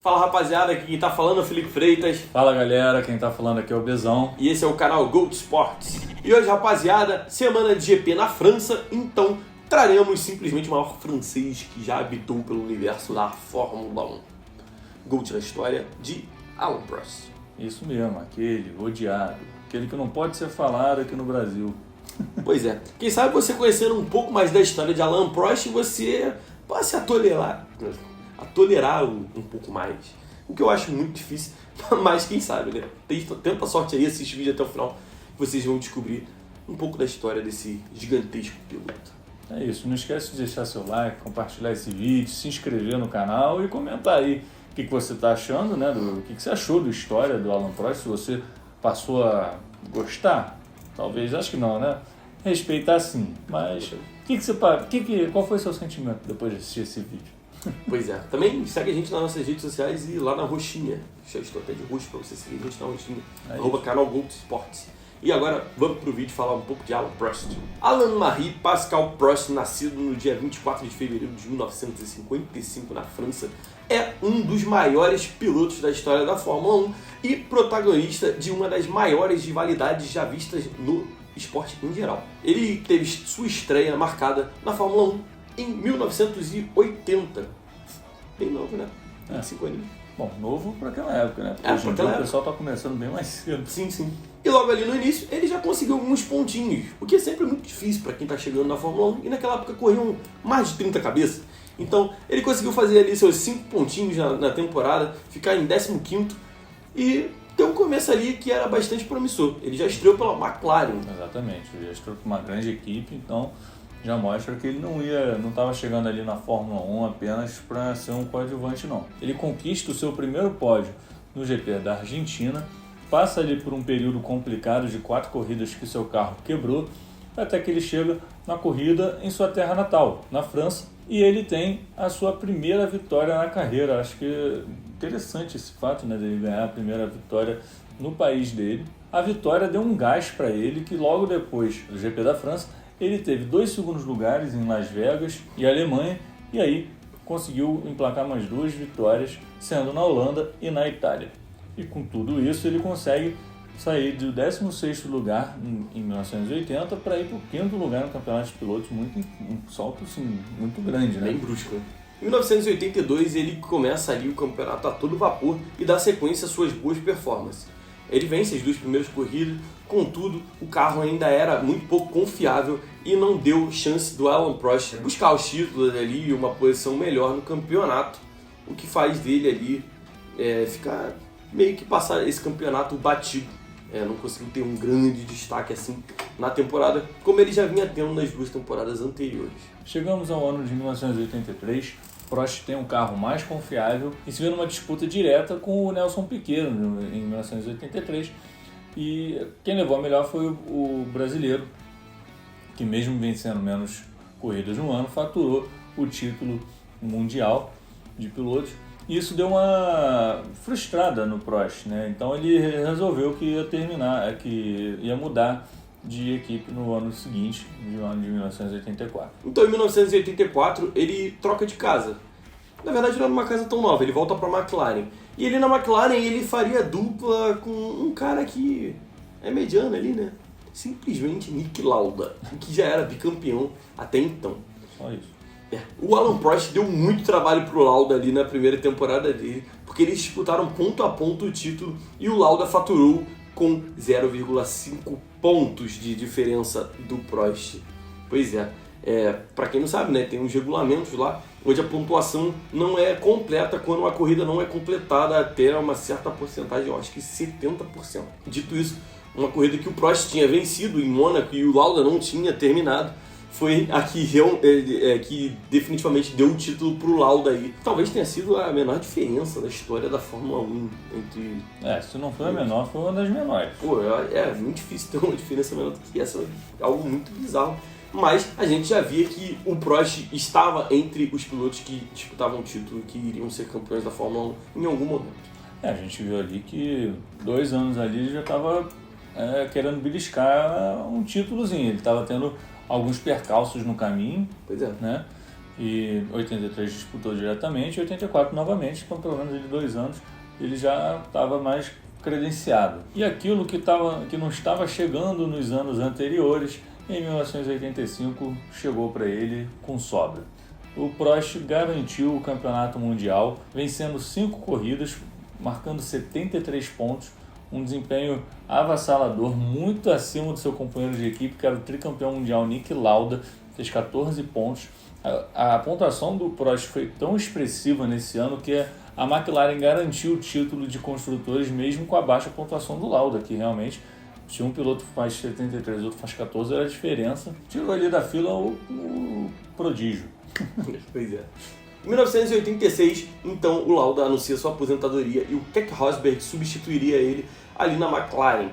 Fala rapaziada, aqui quem tá falando é o Felipe Freitas. Fala galera, quem tá falando aqui é o Bezão. E esse é o canal Gold Sports. E hoje, rapaziada, semana de GP na França, então traremos simplesmente o maior francês que já habitou pelo universo da Fórmula 1. Gold na história de Alain Prost. Isso mesmo, aquele odiado, aquele que não pode ser falado aqui no Brasil. Pois é, quem sabe você conhecendo um pouco mais da história de Alain Prost, você passe a tolerar um pouco mais. O que eu acho muito difícil, mas quem sabe, né? Tenta sorte aí, assiste o vídeo até o final, que vocês vão descobrir um pouco da história desse gigantesco piloto. É isso, não esquece de deixar seu like, compartilhar esse vídeo, se inscrever no canal e comentar aí o que você está achando, né? O que você achou da história do Alain Prost, se você passou a gostar, talvez, acho que não, né? Respeitar sim, mas qual foi o seu sentimento depois de assistir esse vídeo? Pois é, também segue a gente nas nossas redes sociais e lá na roxinha. Já estou até de roxo para você seguir a gente na roxinha. @canal Gold Sports. E agora vamos pro vídeo falar um pouco de Alain Prost. Alain-Marie Pascal Prost, nascido no dia 24 de fevereiro de 1955 na França, é um dos maiores pilotos da história da Fórmula 1 e protagonista de uma das maiores rivalidades já vistas no esporte em geral. Ele teve sua estreia marcada na Fórmula 1 em 1980. Bem novo, né? 25 anos. Bom, novo para aquela época, né? Porque hoje em dia o pessoal tá começando bem mais cedo. Sim, sim. E logo ali no início, ele já conseguiu alguns pontinhos, o que é sempre muito difícil para quem tá chegando na Fórmula 1. E naquela época corriam mais de 30 cabeças. Então, ele conseguiu fazer ali seus 5 pontinhos na temporada, ficar em 15º e ter um começo ali que era bastante promissor. Ele já estreou pela McLaren. Exatamente, ele já estreou com uma grande equipe, então já mostra que ele não estava chegando ali na Fórmula 1 apenas para ser um coadjuvante, não. Ele conquista o seu primeiro pódio no GP da Argentina, passa ali por um período complicado de 4 corridas que seu carro quebrou, até que ele chega na corrida em sua terra natal, na França, e ele tem a sua primeira vitória na carreira. Acho que é interessante esse fato, né, dele ganhar a primeira vitória no país dele. A vitória deu um gás para ele, que logo depois do GP da França, ele teve 2 segundos lugares em Las Vegas e Alemanha, e aí conseguiu emplacar mais 2 vitórias, sendo na Holanda e na Itália. E com tudo isso ele consegue sair do 16º lugar em 1980 para ir para o 5º lugar no Campeonato de Pilotos, um salto assim, muito grande, né? Bem brusco. Em 1982 ele começa ali o campeonato a todo vapor e dá sequência às suas boas performances. Ele vence as 2 primeiras corridas, contudo, o carro ainda era muito pouco confiável e não deu chance do Alain Prost buscar os títulos ali e uma posição melhor no campeonato, o que faz dele ali ficar meio que passar esse campeonato batido. Não conseguiu ter um grande destaque assim na temporada, como ele já vinha tendo nas 2 temporadas anteriores. Chegamos ao ano de 1983, Prost tem um carro mais confiável e se vê numa disputa direta com o Nelson Piquet em 1983, e quem levou a melhor foi o brasileiro, que mesmo vencendo menos corridas no ano, faturou o título mundial de pilotos. E isso deu uma frustrada no Prost, né? Então ele resolveu que ia mudar de equipe no ano seguinte, no ano de 1984. Então em 1984 ele troca de casa. Na verdade não era uma casa tão nova, ele volta para a McLaren. E ele na McLaren ele faria dupla com um cara que é mediano ali, né? Simplesmente Niki Lauda, que já era bicampeão até então. Só isso. O Alain Prost deu muito trabalho pro Lauda ali na primeira temporada dele, porque eles disputaram ponto a ponto o título e o Lauda faturou com 0,5 pontos de diferença do Prost. Pois para quem não sabe, né, tem uns regulamentos lá onde a pontuação não é completa quando uma corrida não é completada até uma certa porcentagem, eu acho que 70%. Dito isso, uma corrida que o Prost tinha vencido em Mônaco e o Lauda não tinha terminado, foi a que definitivamente deu o título pro Lauda aí. Talvez tenha sido a menor diferença da história da Fórmula 1 entre... Se não foi a menor, foi uma das menores. É muito difícil ter uma diferença menor do que essa, é algo muito bizarro. Mas a gente já via que o Prost estava entre os pilotos que disputavam o título, que iriam ser campeões da Fórmula 1 em algum momento. A gente viu ali que 2 anos ali ele já estava querendo beliscar um títulozinho. Ele estava tendo alguns percalços no caminho, Pois é. né? E 83 disputou diretamente, e 84 novamente, então pelo menos de 2 anos ele já estava mais credenciado. E aquilo que não estava chegando nos anos anteriores, em 1985 chegou para ele com sobra. O Prost garantiu o campeonato mundial, vencendo 5 corridas, marcando 73 pontos, um desempenho avassalador, muito acima do seu companheiro de equipe, que era o tricampeão mundial Niki Lauda, fez 14 pontos. A pontuação do Prost foi tão expressiva nesse ano que a McLaren garantiu o título de construtores mesmo com a baixa pontuação do Lauda, que realmente, se um piloto faz 73 e outro faz 14, era a diferença. Tirou ali da fila o prodígio. Pois é. Em 1986, então, o Lauda anuncia sua aposentadoria e o Keke Rosberg substituiria ele ali na McLaren.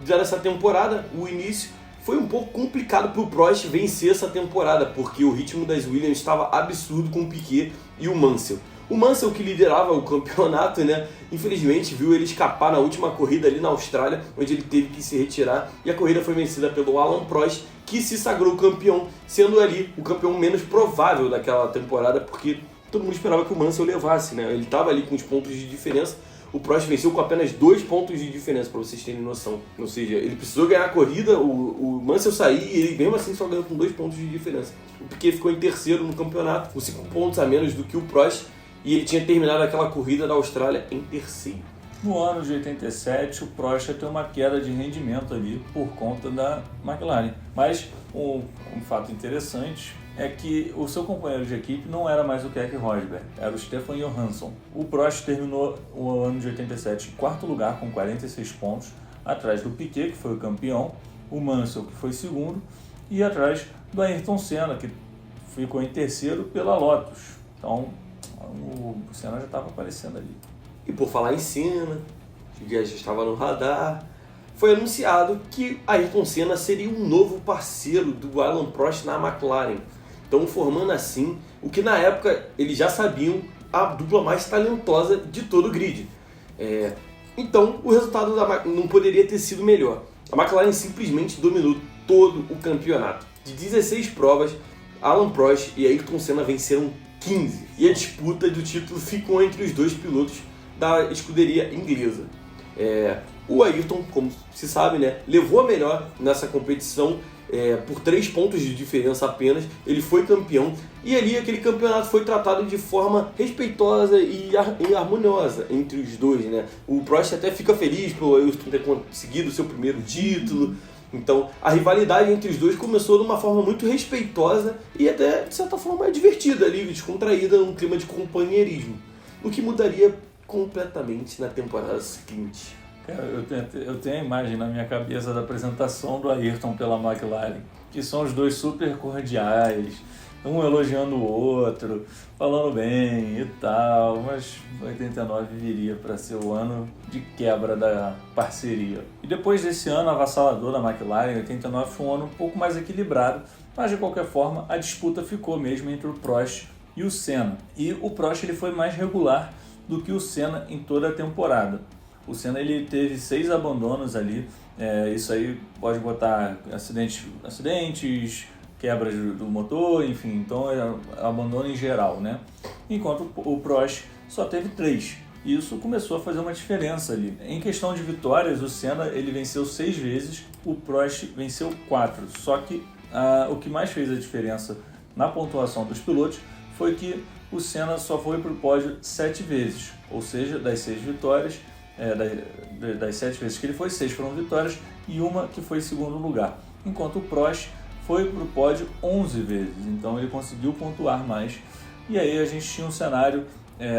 Já nessa temporada, o início foi um pouco complicado para o Prost vencer essa temporada, porque o ritmo das Williams estava absurdo com o Piquet e o Mansell. O Mansell, que liderava o campeonato, né, infelizmente viu ele escapar na última corrida ali na Austrália, onde ele teve que se retirar, e a corrida foi vencida pelo Alain Prost, que se sagrou campeão, sendo ali o campeão menos provável daquela temporada, porque todo mundo esperava que o Mansell levasse, né? Ele estava ali com os pontos de diferença. O Prost venceu com apenas 2 pontos de diferença, para vocês terem noção. Ou seja, ele precisou ganhar a corrida, o Mansell sair e ele mesmo assim só ganhou com 2 pontos de diferença. O Piquet ficou em terceiro no campeonato, com 5 pontos a menos do que o Prost, e ele tinha terminado aquela corrida da Austrália em terceiro. No ano de 87, o Prost ia ter uma queda de rendimento ali por conta da McLaren. Mas um fato interessante é que o seu companheiro de equipe não era mais o Keke Rosberg, era o Stefan Johansson. O Prost terminou o ano de 87 em quarto lugar com 46 pontos, atrás do Piquet, que foi o campeão, o Mansell, que foi segundo, e atrás do Ayrton Senna, que ficou em terceiro pela Lotus. Então, o Senna já estava aparecendo ali. E por falar em Senna, que já estava no radar, foi anunciado que Ayrton Senna seria um novo parceiro do Alain Prost na McLaren. Então, formando assim o que na época eles já sabiam, a dupla mais talentosa de todo o grid. Então, o resultado não poderia ter sido melhor. A McLaren simplesmente dominou todo o campeonato. De 16 provas, Alain Prost e Ayrton Senna venceram 15. E a disputa do título ficou entre os dois pilotos da escuderia inglesa. O Ayrton, como se sabe, né, levou a melhor nessa competição por 3 pontos de diferença apenas. Ele foi campeão e ali aquele campeonato foi tratado de forma respeitosa e harmoniosa entre os dois, né? O Prost até fica feliz pelo Ayrton ter conseguido o seu primeiro título. Então a rivalidade entre os dois começou de uma forma muito respeitosa e até de certa forma divertida ali, descontraída, um clima de companheirismo, o que mudaria completamente na temporada seguinte. Eu tenho a imagem na minha cabeça da apresentação do Ayrton pela McLaren, que são os dois super cordiais, um elogiando o outro, falando bem e tal, mas 89 viria para ser o ano de quebra da parceria. E depois desse ano avassalador da McLaren, 89 foi um ano um pouco mais equilibrado, mas de qualquer forma a disputa ficou mesmo entre o Prost e o Senna. E o Prost ele foi mais regular do que o Senna em toda a temporada. O Senna ele teve 6 abandonos ali, isso aí pode botar acidentes, quebras do motor, enfim, então abandono em geral, né? Enquanto o Prost só teve 3. Isso começou a fazer uma diferença ali. Em questão de vitórias, o Senna ele venceu 6 vezes, o Prost venceu 4. Só que o que mais fez a diferença na pontuação dos pilotos foi que o Senna só foi para o pódio 7 vezes, ou seja, das 6 vitórias, das 7 vezes que ele foi, 6 foram vitórias e uma que foi segundo lugar. Enquanto o Prost foi para o pódio 11 vezes, então ele conseguiu pontuar mais. E aí a gente tinha um cenário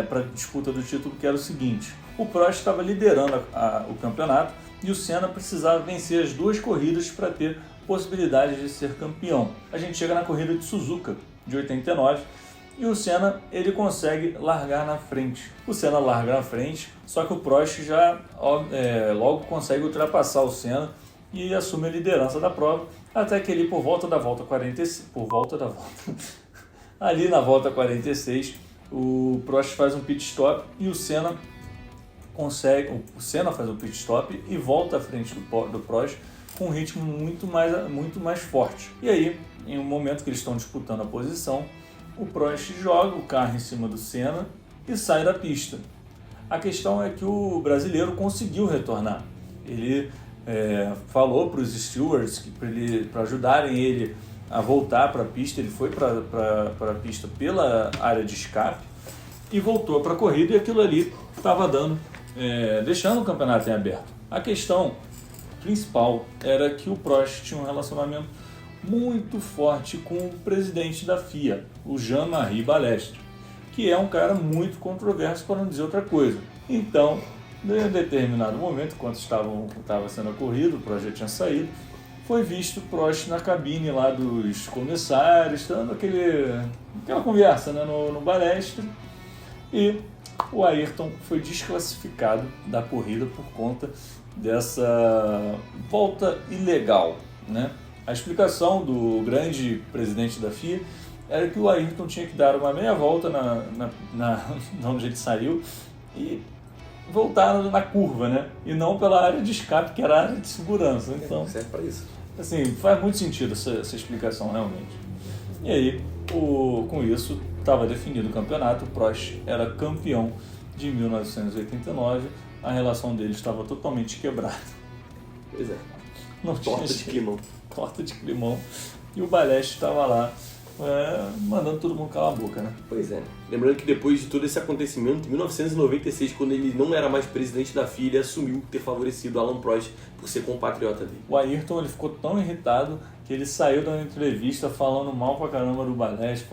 para a disputa do título que era o seguinte: o Prost estava liderando o campeonato e o Senna precisava vencer as 2 corridas para ter possibilidade de ser campeão. A gente chega na corrida de Suzuka de 89 e o Senna ele consegue largar na frente. O Senna larga na frente, só que o Prost já logo consegue ultrapassar o Senna e assume a liderança da prova, até que ali por volta da volta 46, ali na volta 46, o Prost faz um pit stop e o Senna faz um pit stop e volta à frente do Prost com um ritmo muito mais forte. E aí, em um momento que eles estão disputando a posição, o Prost joga o carro em cima do Senna e sai da pista. A questão é que o brasileiro conseguiu retornar. Ele falou para os stewards para ajudarem ele a voltar para a pista. Ele foi para a pista pela área de escape e voltou para a corrida, e aquilo ali estava deixando o campeonato em aberto. A questão principal era que o Prost tinha um relacionamento muito forte com o presidente da FIA, o Jean-Marie Balestre, que é um cara muito controverso, para não dizer outra coisa. Então, em determinado momento, enquanto estava sendo a corrida, o Prost já tinha saído, foi visto o Prost na cabine lá dos comissários, dando aquela conversa, né, no Balestre, e o Ayrton foi desclassificado da corrida por conta dessa volta ilegal, né? A explicação do grande presidente da FIA era que o Ayrton tinha que dar uma meia volta na onde ele saiu e voltar na curva, né? E não pela área de escape, que era a área de segurança. Então, serve para isso. Assim, faz muito sentido essa explicação, realmente. E aí, com isso, estava definido o campeonato. O Prost era campeão de 1989. A relação deles estava totalmente quebrada. Pois é. Torta de climão. E o Balestre estava lá mandando todo mundo calar a boca, né? Pois é. Lembrando que depois de todo esse acontecimento, em 1996, quando ele não era mais presidente da FIA, ele assumiu ter favorecido Alain Prost por ser compatriota dele. O Ayrton, ele ficou tão irritado que ele saiu da entrevista falando mal pra caramba do Balestre,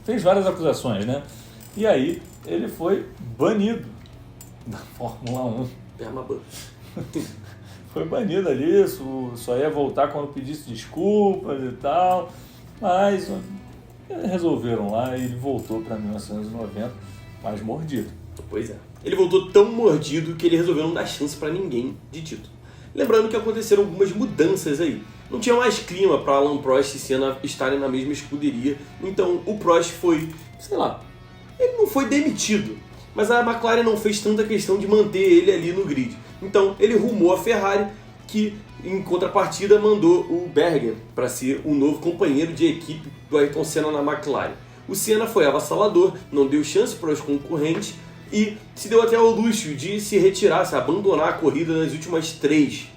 fez várias acusações, né? E aí ele foi banido da Fórmula 1. Permaban. Foi banido ali, só ia voltar quando pedisse desculpas e tal, mas resolveram lá e ele voltou para 1990 mais mordido. Pois é. Ele voltou tão mordido que ele resolveu não dar chance para ninguém de título. Lembrando que aconteceram algumas mudanças aí. Não tinha mais clima para Alain Prost e Senna estarem na mesma escuderia, então o Prost foi, ele não foi demitido, mas a McLaren não fez tanta questão de manter ele ali no grid. Então ele rumou a Ferrari, que em contrapartida mandou o Berger para ser o novo companheiro de equipe do Ayrton Senna na McLaren. O Senna foi avassalador, não deu chance para os concorrentes e se deu até ao luxo de se retirar, se abandonar a corrida nas últimas três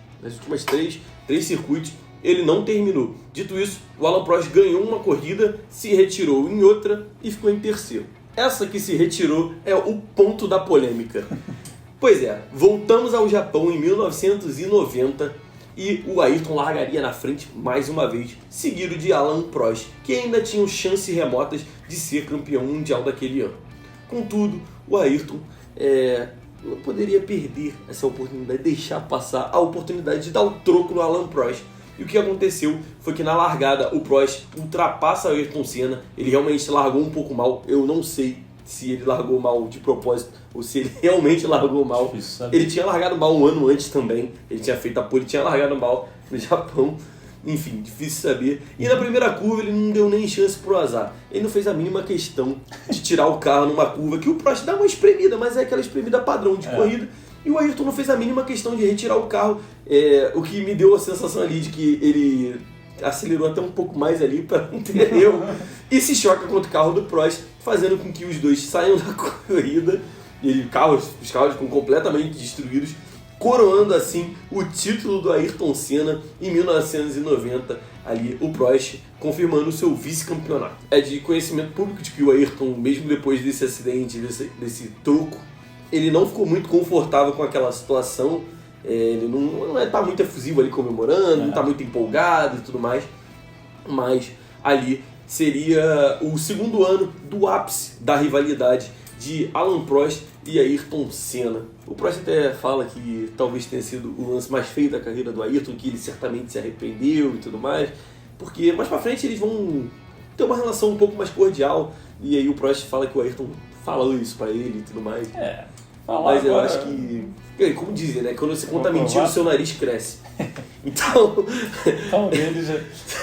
circuitos. Ele não terminou. Dito isso, o Alain Prost ganhou uma corrida, se retirou em outra e ficou em terceiro. Essa que se retirou é o ponto da polêmica. Pois é, voltamos ao Japão em 1990 e o Ayrton largaria na frente mais uma vez, seguido de Alain Prost, que ainda tinham chances remotas de ser campeão mundial daquele ano. Contudo, o Ayrton não poderia perder essa oportunidade, deixar passar a oportunidade de dar o troco no Alain Prost. E o que aconteceu foi que na largada o Prost ultrapassa o Ayrton Senna. Ele realmente largou um pouco mal, eu não sei se ele largou mal de propósito ou se ele realmente largou mal. Ele tinha largado mal um ano antes também, ele tinha feito a pole, tinha largado mal no Japão. Enfim, difícil saber. E na primeira curva ele não deu nem chance pro azar. Ele não fez a mínima questão de tirar o carro numa curva que o Prost dá uma espremida, mas é aquela espremida padrão de corrida. E o Ayrton não fez a mínima questão de retirar o carro, o que me deu a sensação ali de que ele acelerou até um pouco mais ali para não ter erro e se choca contra o carro do Prost, fazendo com que os dois saiam da corrida e os carros ficam completamente destruídos, coroando assim o título do Ayrton Senna em 1990, ali o Prost confirmando o seu vice-campeonato. É de conhecimento público de que o Ayrton, mesmo depois desse acidente, desse troco, ele não ficou muito confortável com aquela situação, ele não está muito efusivo ali comemorando, não está muito empolgado e tudo mais, mas ali seria o segundo ano do ápice da rivalidade de Alain Prost e Ayrton Senna. O Prost até fala que talvez tenha sido o lance mais feio da carreira do Ayrton, que ele certamente se arrependeu e tudo mais, porque mais pra frente eles vão ter uma relação um pouco mais cordial, e aí o Prost fala que o Ayrton falou isso pra ele e tudo mais. Mas eu acho que, como dizem, né? Quando você conta mentira, o seu nariz cresce. Então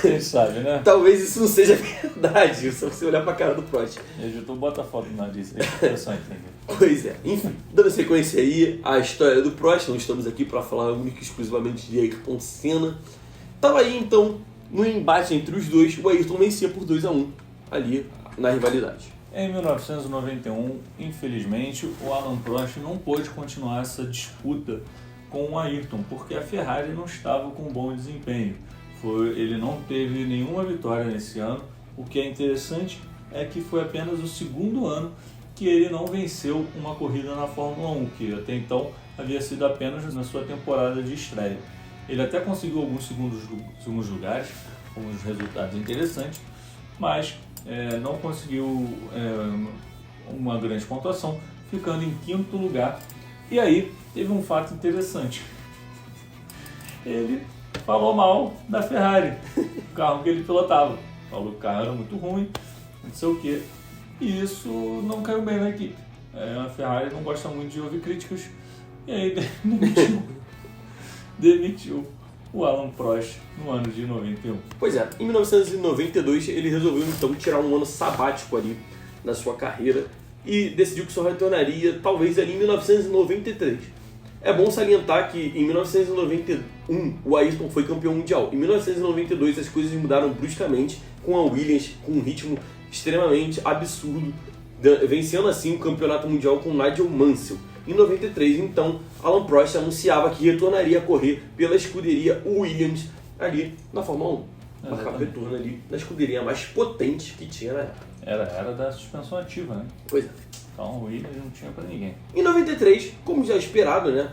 ele sabe, né? Talvez isso não seja verdade, só você olhar pra cara do Prost. Tu bota a foto do nariz aí, só entender. Pois é, enfim, dando sequência aí à história do Prost, não estamos aqui para falar única e exclusivamente de Ayrton Senna. Tava aí então, no embate entre os dois, o Ayrton vencia por 2-1. Ali, na rivalidade. Em 1991, infelizmente, o Alain Prost não pôde continuar essa disputa com o Ayrton, porque a Ferrari não estava com um bom desempenho. Ele não teve nenhuma vitória nesse ano. O que é interessante é que foi apenas o segundo ano que ele não venceu uma corrida na Fórmula 1, que até então havia sido apenas na sua temporada de estreia. Ele até conseguiu alguns segundos lugares, alguns resultados interessantes, mas não conseguiu uma grande pontuação, ficando em quinto lugar. E aí teve um fato interessante. Ele falou mal da Ferrari, o carro que ele pilotava. Falou que o carro era muito ruim, não sei o quê. E isso não caiu bem na equipe. A Ferrari não gosta muito de ouvir críticas. E aí demitiu o Alain Prost no ano de 91. Pois é, em 1992 ele resolveu então tirar um ano sabático ali na sua carreira e decidiu que só retornaria talvez ali em 1993. É bom salientar que em 1991 o Ayrton foi campeão mundial. Em 1992 as coisas mudaram bruscamente com a Williams com um ritmo extremamente absurdo, vencendo assim o campeonato mundial com Nigel Mansell. Em 93, então, Alain Prost anunciava que retornaria a correr pela escuderia Williams ali na Fórmula 1. Marcava retorno ali na escuderia mais potente que tinha na época. Era da suspensão ativa, né? Pois é. Então o Williams não tinha pra ninguém. Em 93, como já esperado, né?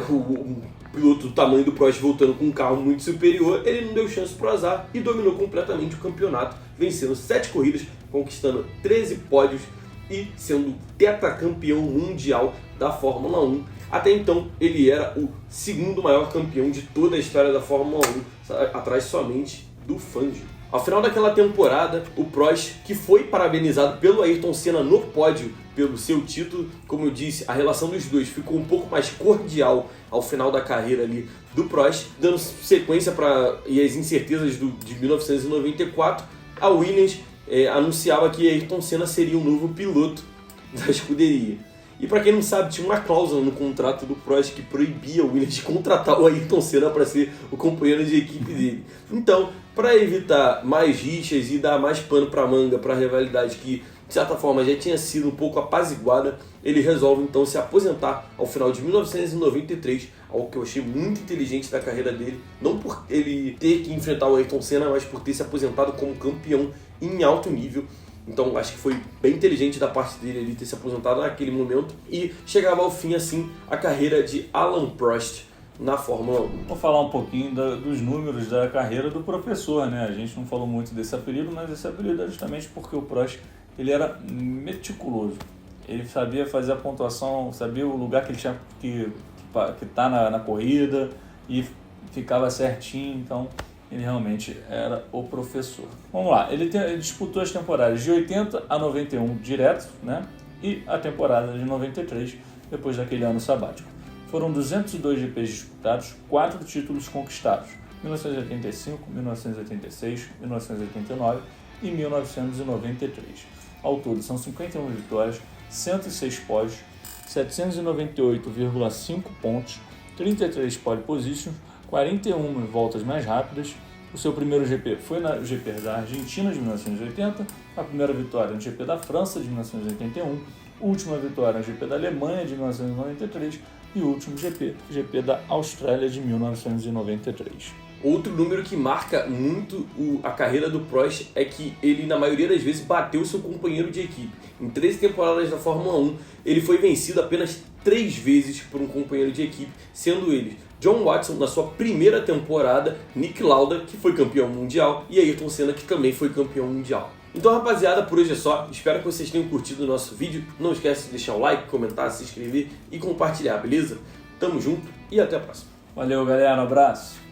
O piloto do tamanho do Prost voltando com um carro muito superior, ele não deu chance pro azar e dominou completamente o campeonato, vencendo 7 corridas, conquistando 13 pódios e sendo tetracampeão mundial da Fórmula 1. Até então, ele era o segundo maior campeão de toda a história da Fórmula 1, atrás somente do Fangio. Ao final daquela temporada, o Prost, que foi parabenizado pelo Ayrton Senna no pódio pelo seu título, como eu disse, a relação dos dois ficou um pouco mais cordial ao final da carreira ali do Prost, dando sequência para as incertezas de 1994, a Williams anunciava que Ayrton Senna seria o novo piloto da escuderia. E para quem não sabe, tinha uma cláusula no contrato do Prost que proibia o Williams de contratar o Ayrton Senna para ser o companheiro de equipe dele. Então, para evitar mais rixas e dar mais pano para manga para a rivalidade que, de certa forma, já tinha sido um pouco apaziguada, ele resolve então se aposentar ao final de 1993, algo que eu achei muito inteligente da carreira dele, não por ele ter que enfrentar o Ayrton Senna, mas por ter se aposentado como campeão em alto nível. Então acho que foi bem inteligente da parte dele ali ter se aposentado naquele momento e chegava ao fim assim a carreira de Alain Prost na Fórmula 1. Vou falar um pouquinho dos números da carreira do professor, né? A gente não falou muito desse apelido, mas esse apelido é justamente porque o Prost ele era meticuloso. Ele sabia fazer a pontuação, sabia o lugar que ele tinha que tá na corrida e ficava certinho, então ele realmente era o professor. Vamos lá, ele disputou as temporadas de 80 a 91 direto, né? E a temporada de 93, depois daquele ano sabático. Foram 202 GPs disputados, 4 títulos conquistados, 1985, 1986, 1989 e 1993. Ao todo são 51 vitórias, 106 pódios, 798,5 pontos, 33 pole positions, 41 voltas mais rápidas. O seu primeiro GP foi no GP da Argentina de 1980, a primeira vitória no GP da França de 1981, última vitória no GP da Alemanha de 1993 e o último GP da Austrália de 1993. Outro número que marca muito a carreira do Prost é que ele, na maioria das vezes, bateu seu companheiro de equipe. Em 13 temporadas da Fórmula 1, ele foi vencido apenas 3 vezes por um companheiro de equipe, sendo eles John Watson na sua primeira temporada, Nick Lauda, que foi campeão mundial, e Ayrton Senna, que também foi campeão mundial. Então, rapaziada, por hoje é só. Espero que vocês tenham curtido o nosso vídeo. Não esquece de deixar o like, comentar, se inscrever e compartilhar, beleza? Tamo junto e até a próxima. Valeu, galera. Um abraço.